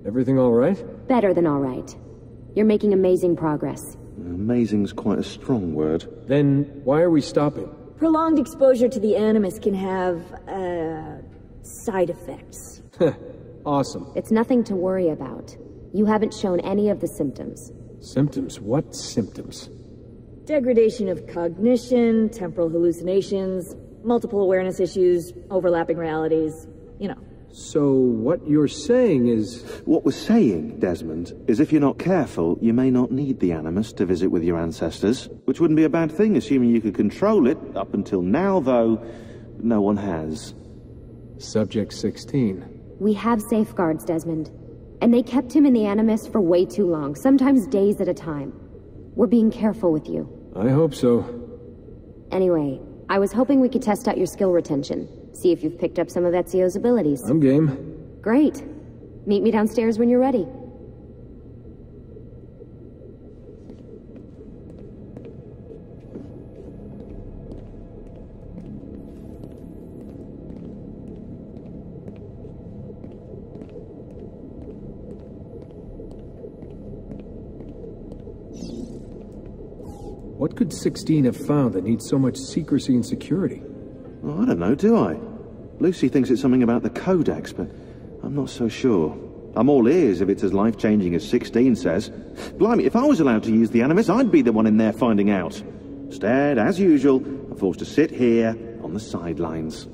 Everything all right? Better than all right. You're making amazing progress. Amazing's quite a strong word. Then why are we stopping? Prolonged exposure to the Animus can have, side effects. Awesome. It's nothing to worry about. You haven't shown any of the symptoms. Symptoms? What symptoms? Degradation of cognition, temporal hallucinations, multiple awareness issues, overlapping realities, you know. So what you're saying is... What we're saying, Desmond, is if you're not careful, you may not need the Animus to visit with your ancestors, which wouldn't be a bad thing, assuming you could control it. Up until now, though, no one has. Subject 16. We have safeguards, Desmond. And they kept him in the Animus for way too long, sometimes days at a time. We're being careful with you. I hope so. Anyway, I was hoping we could test out your skill retention. See if you've picked up some of Ezio's abilities. I'm game. Great. Meet me downstairs when you're ready. What could 16 have found that needs so much secrecy and security? Oh, I don't know, do I? Lucy thinks it's something about the Codex, but I'm not so sure. I'm all ears if it's as life-changing as 16 says. Blimey, if I was allowed to use the Animus, I'd be the one in there finding out. Instead, as usual, I'm forced to sit here on the sidelines.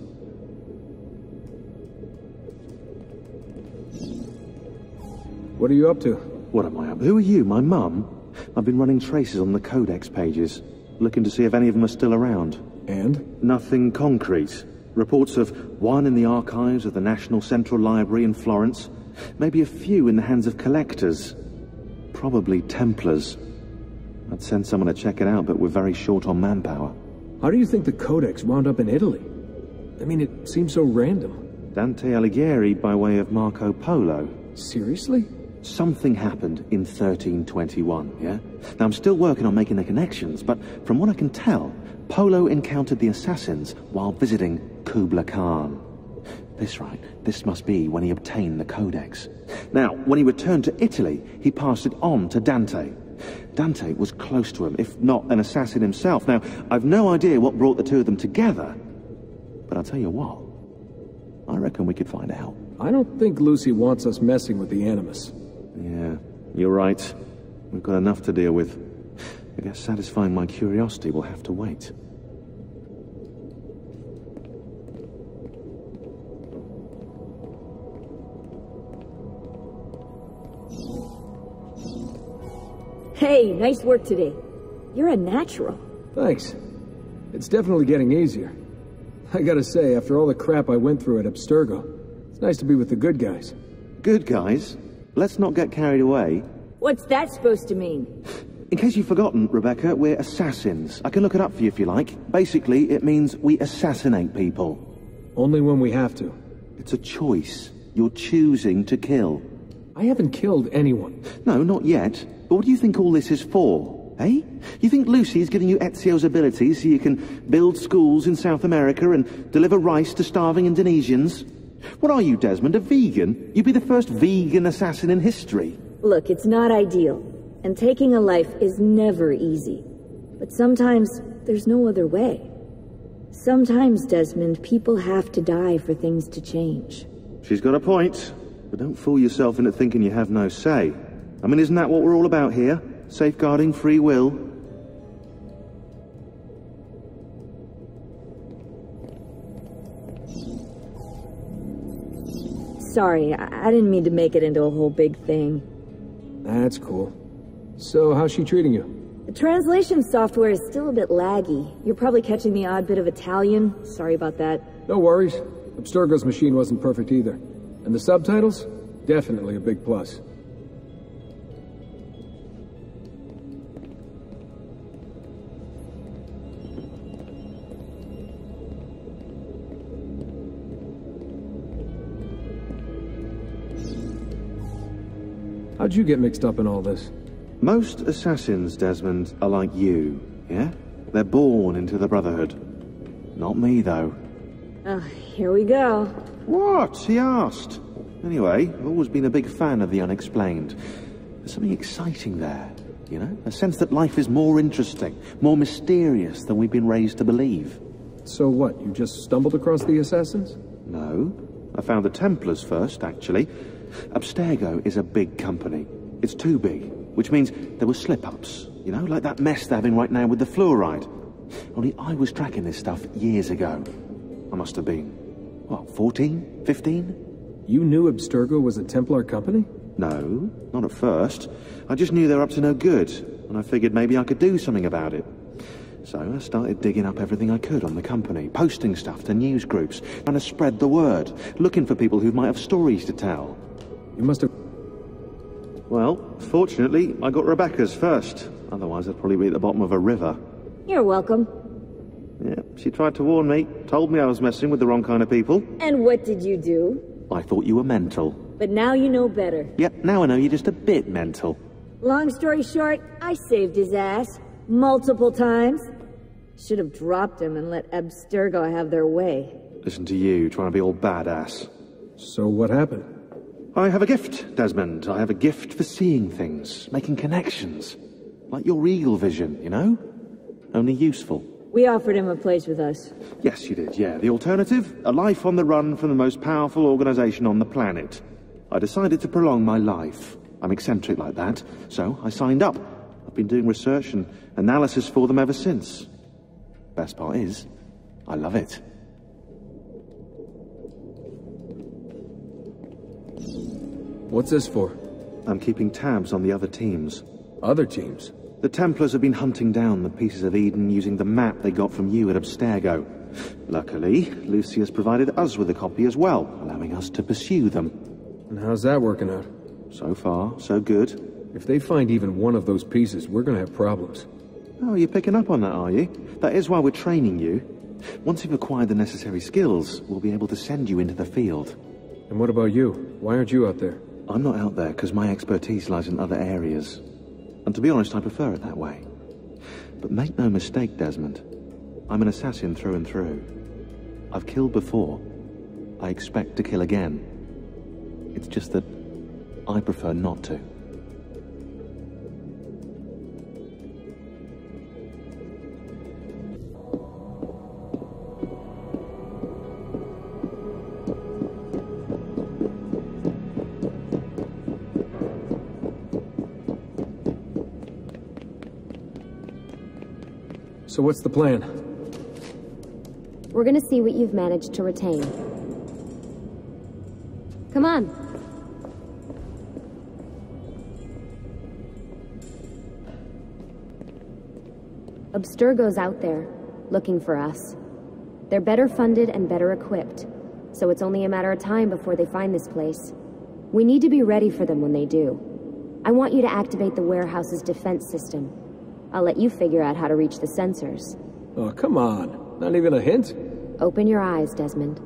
What are you up to? What am I up to? Who are you, my mum? I've been running traces on the Codex pages, looking to see if any of them are still around. And? Nothing concrete. Reports of one in the archives of the National Central Library in Florence. Maybe a few in the hands of collectors. Probably Templars. I'd send someone to check it out, but we're very short on manpower. How do you think the Codex wound up in Italy? I mean, it seems so random. Dante Alighieri by way of Marco Polo. Seriously? Something happened in 1321, yeah? Now, I'm still working on making the connections, but from what I can tell, Polo encountered the assassins while visiting Kubla Khan. This must be when he obtained the Codex. Now, when he returned to Italy, he passed it on to Dante. Dante was close to him, if not an assassin himself. Now, I've no idea what brought the two of them together, but I'll tell you what, I reckon we could find out. I don't think Lucy wants us messing with the Animus. Yeah, you're right. We've got enough to deal with. I guess satisfying my curiosity will have to wait. Hey, nice work today. You're a natural. Thanks. It's definitely getting easier. I gotta say, after all the crap I went through at Abstergo, it's nice to be with the good guys. Good guys? Let's not get carried away. What's that supposed to mean? In case you've forgotten, Rebecca, we're assassins. I can look it up for you if you like. Basically, it means we assassinate people. Only when we have to. It's a choice. You're choosing to kill. I haven't killed anyone. No, not yet. But what do you think all this is for, eh? You think Lucy's giving you Ezio's abilities so you can build schools in South America and deliver rice to starving Indonesians? What are you, Desmond, a vegan? You'd be the first vegan assassin in history. Look, it's not ideal, and taking a life is never easy. But sometimes, there's no other way. Sometimes, Desmond, people have to die for things to change. She's got a point, but don't fool yourself into thinking you have no say. I mean, isn't that what we're all about here? Safeguarding free will? Sorry, I didn't mean to make it into a whole big thing. That's cool. So, how's she treating you? The translation software is still a bit laggy. You're probably catching the odd bit of Italian. Sorry about that. No worries. Abstergo's machine wasn't perfect either. And the subtitles? Definitely a big plus. How'd you get mixed up in all this? Most assassins, Desmond, are like you, yeah? They're born into the Brotherhood. Not me, though. Here we go. What? He asked. Anyway, I've always been a big fan of the unexplained. There's something exciting there, you know? A sense that life is more interesting, more mysterious than we've been raised to believe. So what, you just stumbled across the assassins? No. I found the Templars first, actually. Abstergo is a big company. It's too big, which means there were slip-ups, you know, like that mess they're having right now with the fluoride. Only I was tracking this stuff years ago. I must have been, what, 14? 15? You knew Abstergo was a Templar company? No, not at first. I just knew they were up to no good, and I figured maybe I could do something about it. So I started digging up everything I could on the company, posting stuff to news groups, trying to spread the word, looking for people who might have stories to tell. You must have... Well, fortunately, I got Rebecca's first. Otherwise, I'd probably be at the bottom of a river. You're welcome. Yeah, she tried to warn me, told me I was messing with the wrong kind of people. And what did you do? I thought you were mental. But now you know better. Yep, now I know you're just a bit mental. Long story short, I saved his ass. Multiple times. Should have dropped him and let Abstergo have their way. Listen to you, trying to be all badass. So what happened? I have a gift, Desmond. I have a gift for seeing things, making connections. Like your eagle vision, you know? Only useful. We offered him a place with us. Yes, you did, yeah. The alternative? A life on the run from the most powerful organization on the planet. I decided to prolong my life. I'm eccentric like that, so I signed up. I've been doing research and analysis for them ever since. Best part is, I love it. What's this for? I'm keeping tabs on the other teams. Other teams? The Templars have been hunting down the pieces of Eden using the map they got from you at Abstergo. Luckily, Lucius provided us with a copy as well, allowing us to pursue them. And how's that working out? So far, so good. If they find even one of those pieces, we're gonna have problems. Oh, you're picking up on that, are you? That is why we're training you. Once you've acquired the necessary skills, we'll be able to send you into the field. And what about you? Why aren't you out there? I'm not out there because my expertise lies in other areas. And to be honest, I prefer it that way. But make no mistake, Desmond. I'm an assassin through and through. I've killed before. I expect to kill again. It's just that I prefer not to. So what's the plan? We're gonna see what you've managed to retain. Come on. Abstergo's out there, looking for us. They're better funded and better equipped, so it's only a matter of time before they find this place. We need to be ready for them when they do. I want you to activate the warehouse's defense system. I'll let you figure out how to reach the sensors. Oh, come on. Not even a hint? Open your eyes, Desmond.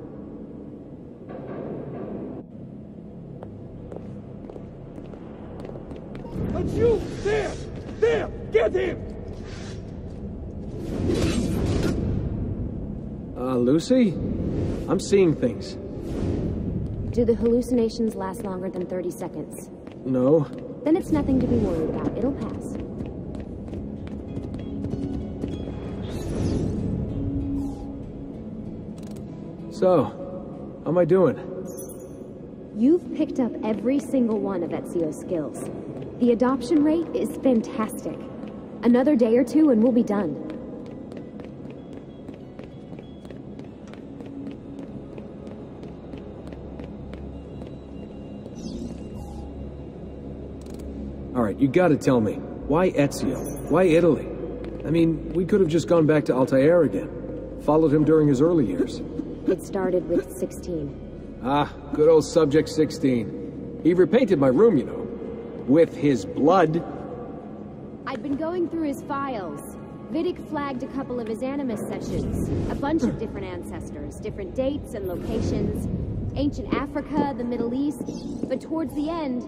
But you! There! There! Get him! Lucy? I'm seeing things. Do the hallucinations last longer than 30 seconds? No. Then it's nothing to be worried about. It'll pass. So, how am I doing? You've picked up every single one of Ezio's skills. The adoption rate is fantastic. Another day or two and we'll be done. Alright, you gotta tell me. Why Ezio? Why Italy? I mean, we could have just gone back to Altair again. Followed him during his early years. It started with 16. Ah, good old Subject 16. He repainted my room, you know. With his blood. I've been going through his files. Vidic flagged a couple of his Animus sessions. A bunch of different ancestors, different dates and locations. Ancient Africa, the Middle East. But towards the end,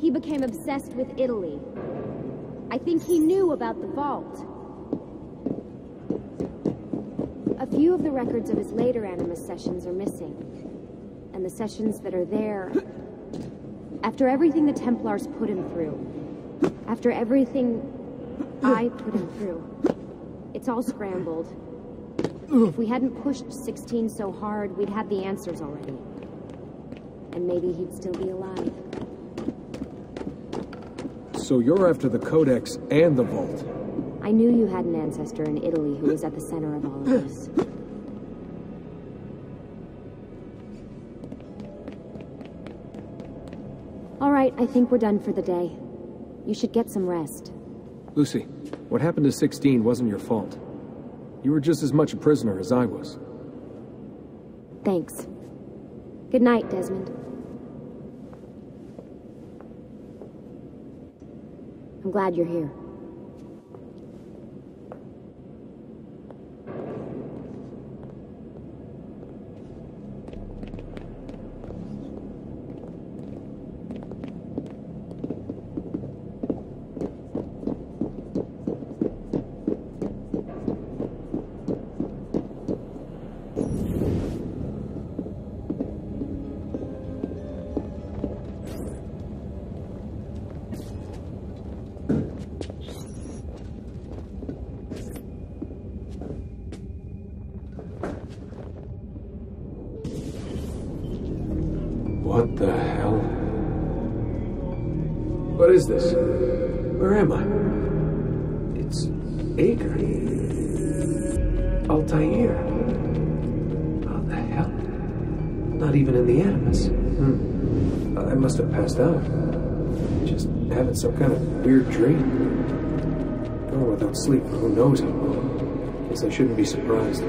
he became obsessed with Italy. I think he knew about the vault. A few of the records of his later Animus sessions are missing. And the sessions that are there After everything the Templars put him through. After everything I put him through. It's all scrambled. If we hadn't pushed 16 so hard, we'd have the answers already. And maybe he'd still be alive. So you're after the Codex and the Vault? I knew you had an ancestor in Italy who was at the center of all of this. All right, I think we're done for the day. You should get some rest. Lucy, what happened to 16 wasn't your fault. You were just as much a prisoner as I was. Thanks. Good night, Desmond. I'm glad you're here. What the hell? What is this? Where am I? It's Acre. Altair. How the hell? Not even in the Animus. I must have passed out. Just having some kind of weird dream. Going without sleep for who knows how long. Guess I shouldn't be surprised.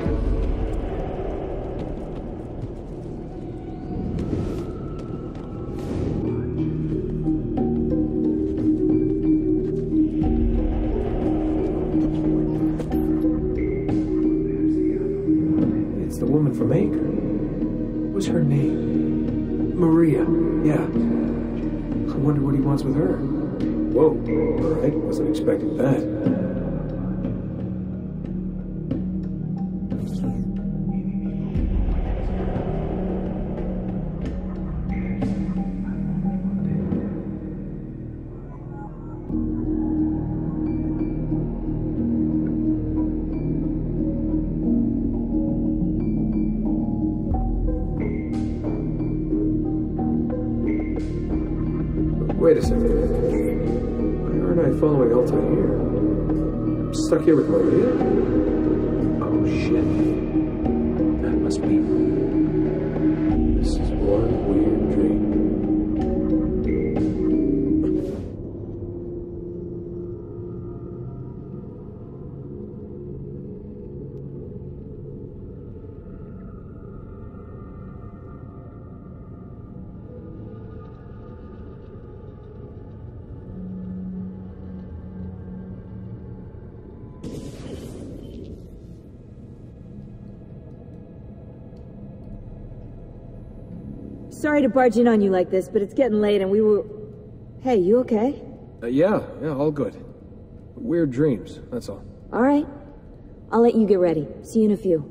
From Acre. What was her name? Maria. Yeah. I wonder what he wants with her. Whoa. Alright, wasn't expecting that. Wait a second. Why aren't I following Altair? I'm stuck here with Maria? Oh shit. That must be... This is one weird dream. Sorry to barge in on you like this, but it's getting late and we were... Hey, you okay? Yeah, all good. Weird dreams, that's all. Alright. I'll let you get ready. See you in a few.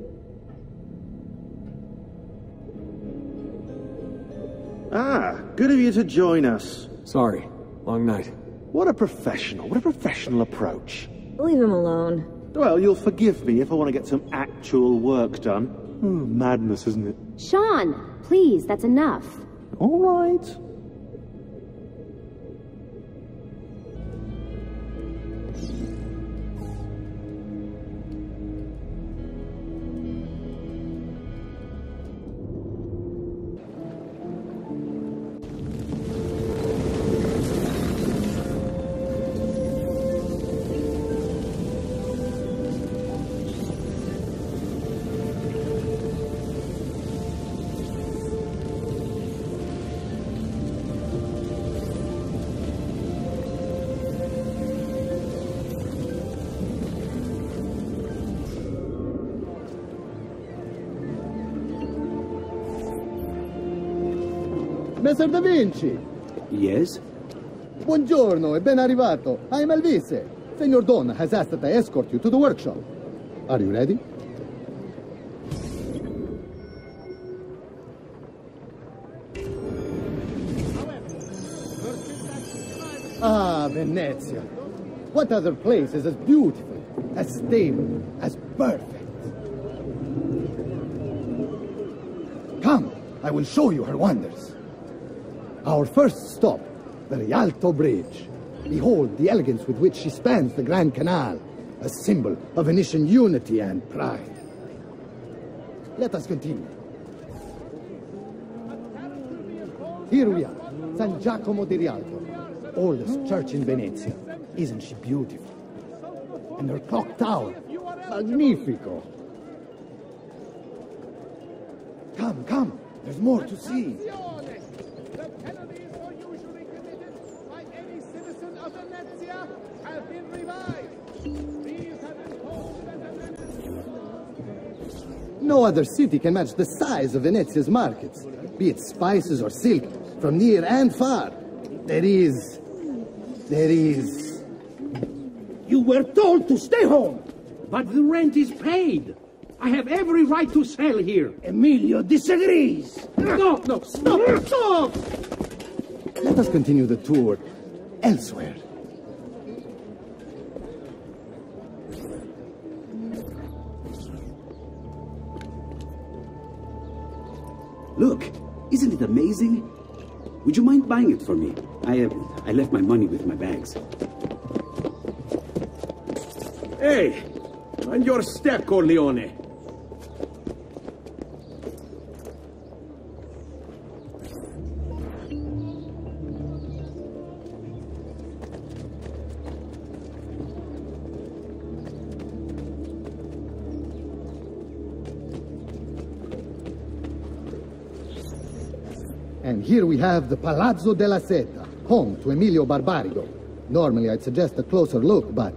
Ah, good of you to join us. Sorry, long night. What a professional approach. Leave him alone. Well, you'll forgive me if I want to get some actual work done. Madness, isn't it? Shaun, please, that's enough. All right. Messer Da Vinci! Yes? Buongiorno e ben arrivato. I'm Elvise. Senor Don has asked that I escort you to the workshop. Are you ready? Ah, Venezia. What other place is as beautiful, as stable, as perfect? Come, I will show you her wonders. Our first stop, the Rialto Bridge. Behold the elegance with which she spans the Grand Canal, a symbol of Venetian unity and pride. Let us continue. Here we are, San Giacomo di Rialto, oldest church in Venezia. Isn't she beautiful? And her clock tower, magnifico. Come, come, there's more to see. The penalties so usually committed by any citizen of Venezia have been revised. These have been posted as amendments. No other city can match the size of Venezia's markets, be it spices or silk, from near and far. There is... You were told to stay home, but the rent is paid. I have every right to sell here. Emilio disagrees. No, stop! Let us continue the tour elsewhere. Look, isn't it amazing? Would you mind buying it for me? I left my money with my bags. Hey, mind your step, Corleone. And here we have the Palazzo della Seta, home to Emilio Barbarigo. Normally I'd suggest a closer look, but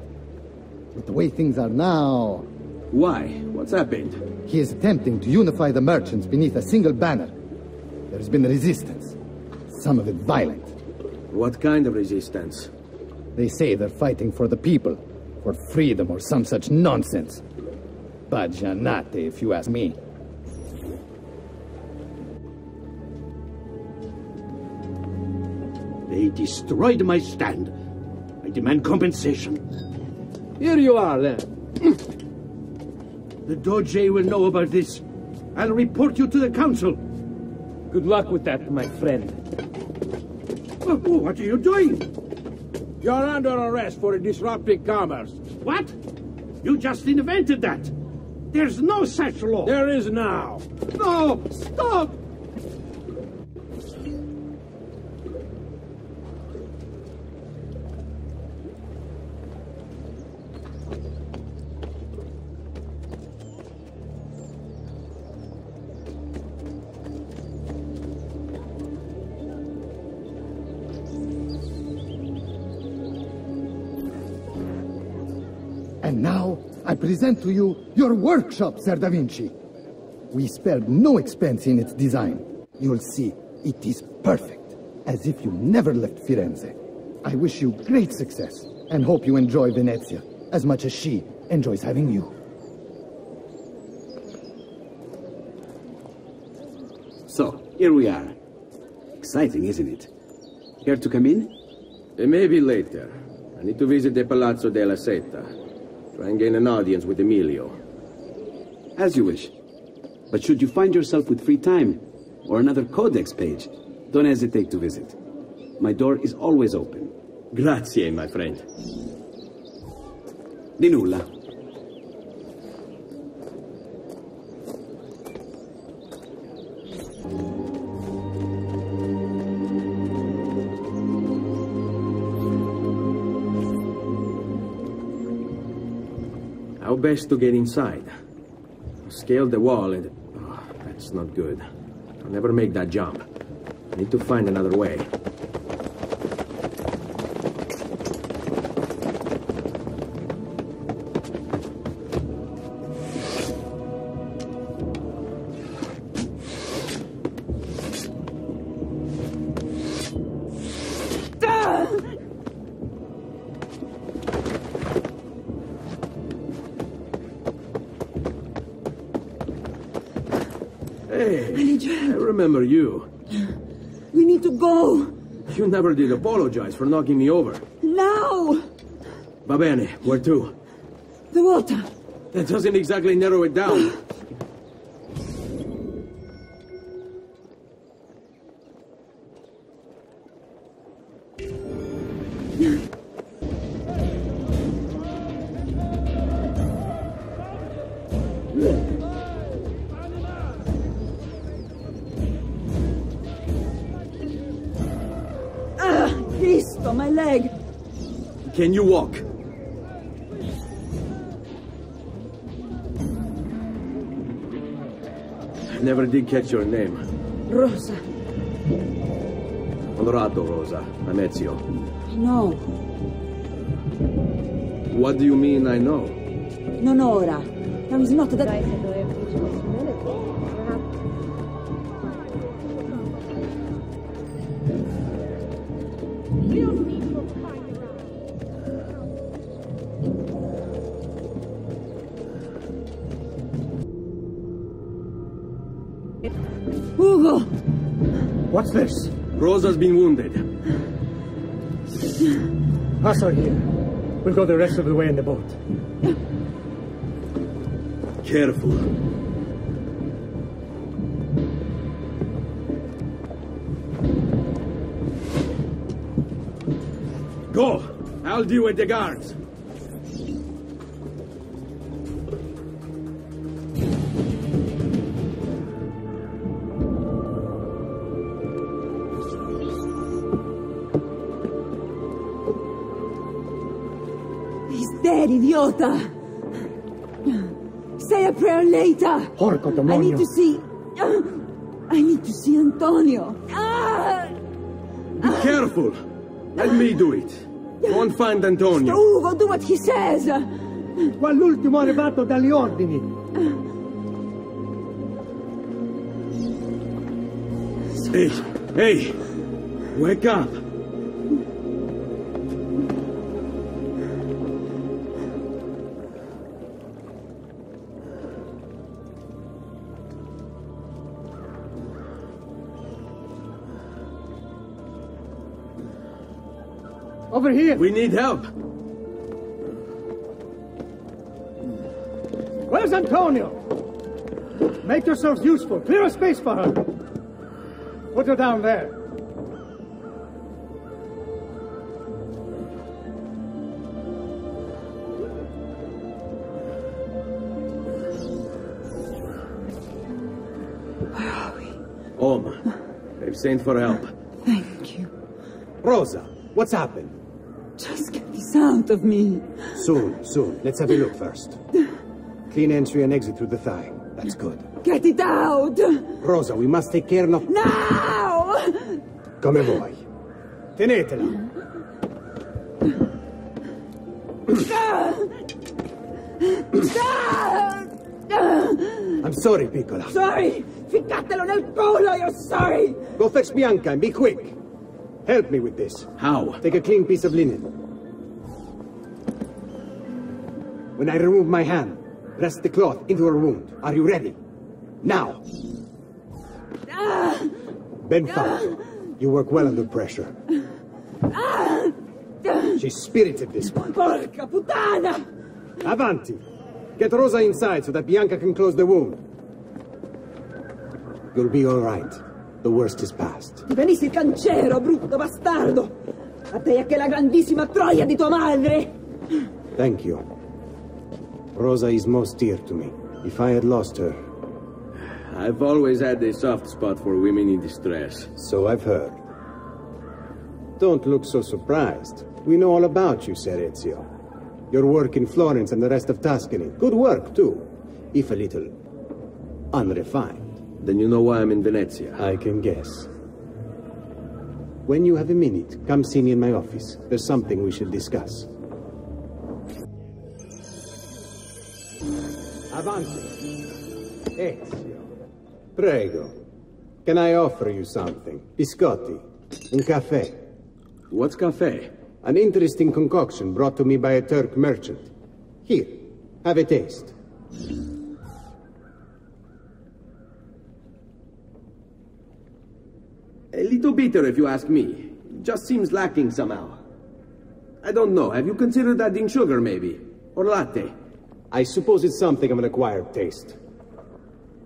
with the way things are now... Why? What's happened? He is attempting to unify the merchants beneath a single banner. There's been resistance, some of it violent. What kind of resistance? They say they're fighting for the people, for freedom or some such nonsense. Baggianate, if you ask me. They destroyed my stand. I demand compensation. Here you are, then. The Doge will know about this. I'll report you to the council. Good luck with that, my friend. What are you doing? You're under arrest for disrupting commerce. What? You just invented that. There's no such law. There is now. No! Stop! And now, I present to you your workshop, Ser Da Vinci. We spared no expense in its design. You'll see, it is perfect, as if you never left Firenze. I wish you great success, and hope you enjoy Venezia, as much as she enjoys having you. So, here we are. Exciting, isn't it? Care to come in? Maybe later. I need to visit the Palazzo della Seta. Try and gain an audience with Emilio. As you wish. But should you find yourself with free time, or another codex page, don't hesitate to visit. My door is always open. Grazie, my friend. Di nulla. How best to get inside? Scale the wall and... Oh, that's not good. I'll never make that jump. I need to find another way. Hey, I remember you. We need to go. You never did apologize for knocking me over. No! Va bene, where to? The water. That doesn't exactly narrow it down. Cristo, my leg. Can you walk? I never did catch your name. Rosa. Onorato, Rosa. I'm Ezio. No. What do you mean, I know? Non ora. That was not the... Ugo! What's this? Rosa's been wounded. Us are here. We'll go the rest of the way in the boat. Careful. Go! I'll deal with the guards. Dead, idiota! Say a prayer later! Porco demonio! I need to see Antonio! Be careful! Let me do it. Go and find Antonio. Ugo, do what he says! Quell'ultimo arrivato dagli ordini! Hey! Wake up! Over here! We need help! Where's Antonio? Make yourselves useful. Clear a space for her. Put her down there. Where are we? Home. They've sent for help. Thank you. Rosa, what's happened? Just get this out of me. Soon. Let's have a look first. Clean entry and exit through the thigh. That's good. Get it out! Rosa, we must take care of... Now! Come vuoi. Tenetela. I'm sorry, piccola. Sorry! Ficcatelo nel culo, you're sorry! Go fetch Bianca and be quick. Help me with this. How? Take a clean piece of linen. When I remove my hand, press the cloth into her wound. Are you ready? Now! Ben fatto. You work well under pressure. She's spirited, this one. Porca puttana! Avanti! Get Rosa inside so that Bianca can close the wound. You'll be all right. The worst is past. Ti venissi il cancero, brutto bastardo! A te e che la grandissima troia di tua madre! Thank you. Rosa is most dear to me. If I had lost her... I've always had a soft spot for women in distress. So I've heard. Don't look so surprised. We know all about you, Ser Ezio. Your work in Florence and the rest of Tuscany. Good work, too. If a little... unrefined. Then you know why I'm in Venezia. I can guess. When you have a minute, come see me in my office. There's something we should discuss. Avanti. Ezio. Prego. Can I offer you something? Biscotti. Un caffè. What's cafe? An interesting concoction brought to me by a Turk merchant. Here, have a taste. A little bitter if you ask me. just seems lacking somehow. I don't know. Have you considered adding sugar, maybe? Or latte? I suppose it's something of an acquired taste.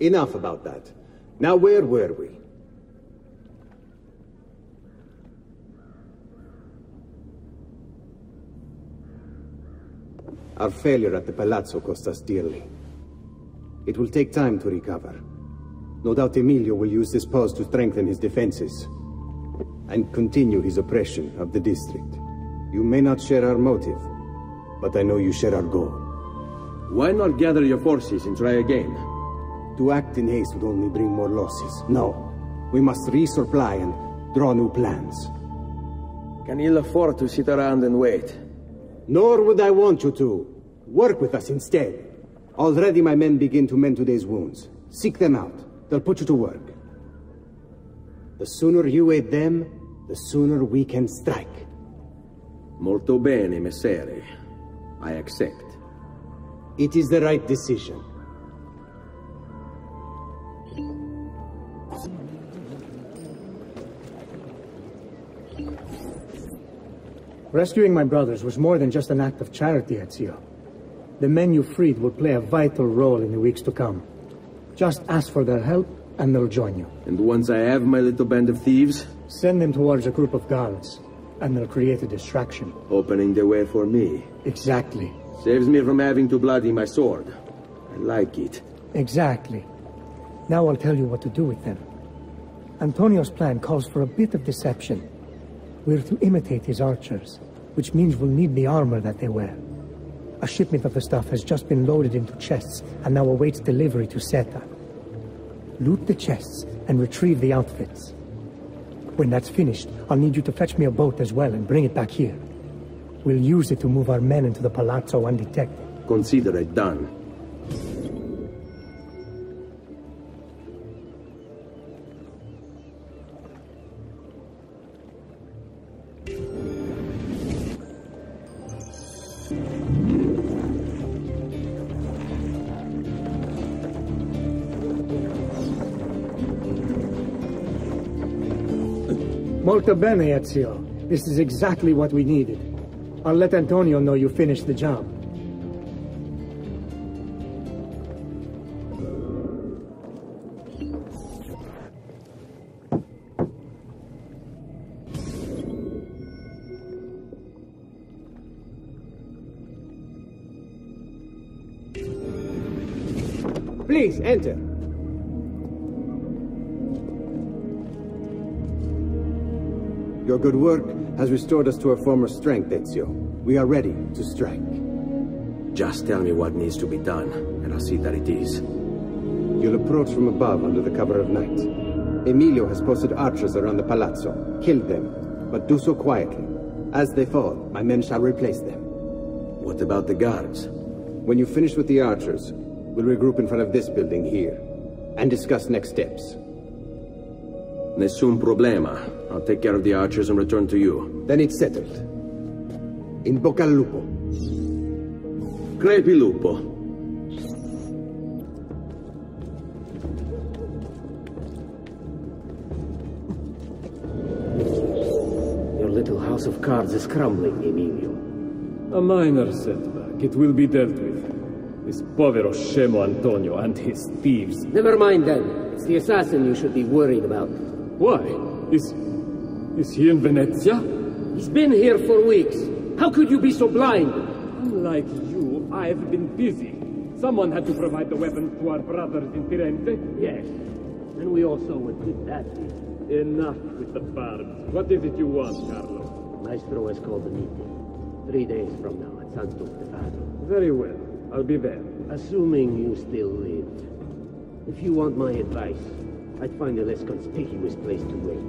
Enough about that. Now, where were we? Our failure at the Palazzo cost us dearly. It will take time to recover. No doubt Emilio will use this pause to strengthen his defenses and continue his oppression of the district. You may not share our motive, but I know you share our goal. Why not gather your forces and try again? To act in haste would only bring more losses. No. We must resupply and draw new plans. Can ill afford to sit around and wait. Nor would I want you to. Work with us instead. Already my men begin to mend today's wounds. Seek them out. They'll put you to work. The sooner you aid them, the sooner we can strike. Molto bene, messere. I accept. It is the right decision. Rescuing my brothers was more than just an act of charity, Ezio. The men you freed will play a vital role in the weeks to come. Just ask for their help, and they'll join you. And once I have my little band of thieves? Send them towards a group of guards, and they'll create a distraction. Opening the way for me. Exactly. Saves me from having to bloody my sword. I like it. Exactly. Now I'll tell you what to do with them. Antonio's plan calls for a bit of deception. We're to imitate his archers, which means we'll need the armor that they wear. A shipment of the stuff has just been loaded into chests and now awaits delivery to Seta. Loot the chests and retrieve the outfits. When that's finished, I'll need you to fetch me a boat as well and bring it back here. We'll use it to move our men into the palazzo undetected. Consider it done. Molto bene, Ezio. This is exactly what we needed. I'll let Antonio know you finished the job. Please, enter. Your good work has restored us to our former strength, Ezio. We are ready to strike. Just tell me what needs to be done, and I'll see that it is. You'll approach from above under the cover of night. Emilio has posted archers around the palazzo. Kill them, but do so quietly. As they fall, my men shall replace them. What about the guards? When you finish with the archers, we'll regroup in front of this building here, and discuss next steps. Nessun problema. I'll take care of the archers and return to you. Then it's settled. In bocca al lupo. Crepi lupo. Your little house of cards is crumbling, Emilio. A minor setback. It will be dealt with. This povero scemo Antonio and his thieves. Never mind then. It's the assassin you should be worried about. Why? Is he in Venezia? He's been here for weeks. How could you be so blind? Unlike you, I've been busy. Someone had to provide the weapons to our brothers in Firenze. Yes. And we also were good that day. Enough with the barbs. What is it you want, Carlo? Maestro has called a meeting. 3 days from now at Santo Stefano. Very well. I'll be there. Assuming you still lived. If you want my advice, I'd find a less conspicuous place to wait.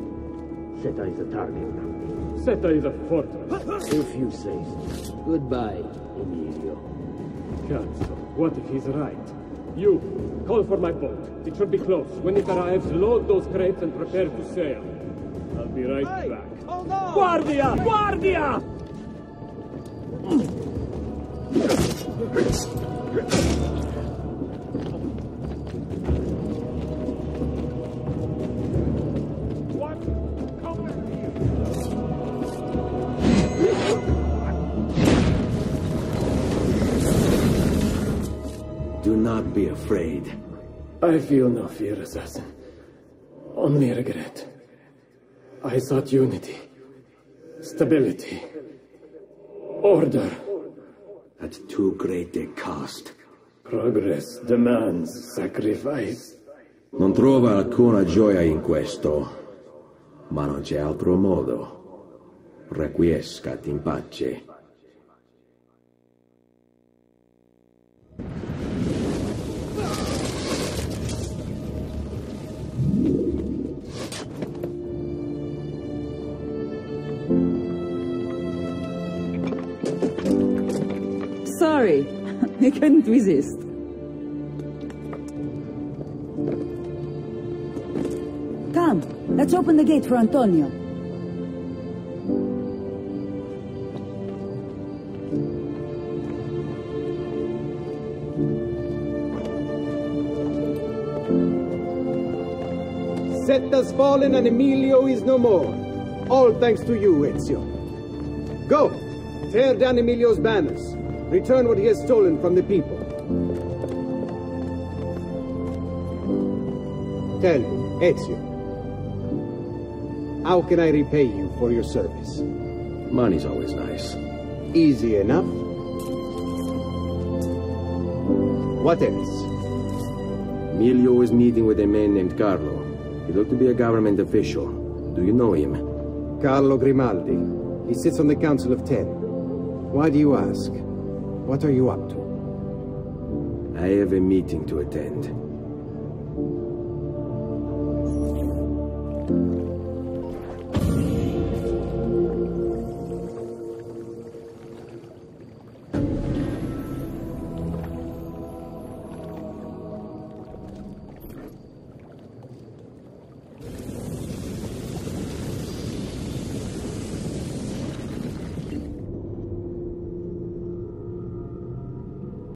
Seta is a target now. Seta is a fortress. If you say so. Goodbye, Emilio. Cazzo, what if he's right? You, call for my boat. It should be close. When it arrives, load those crates and prepare to sail. I'll be right back. Hold on! Guardia! Guardia! Do not be afraid. I feel no fear, assassin. Only regret. I sought unity, stability, order. At too great a cost. Progress demands sacrifice. Non trova alcuna gioia in questo, ma non c'è altro modo. Requiescat in pace. Sorry, I couldn't resist. Come, let's open the gate for Antonio. Set has fallen and Emilio is no more. All thanks to you, Ezio. Go! Tear down Emilio's banners. Return what he has stolen from the people. Tell me, Ezio, how can I repay you for your service? Money's always nice. Easy enough. What else? Emilio is meeting with a man named Carlo. He looked to be a government official. Do you know him? Carlo Grimaldi. He sits on the Council of 10. Why do you ask? What are you up to? I have a meeting to attend.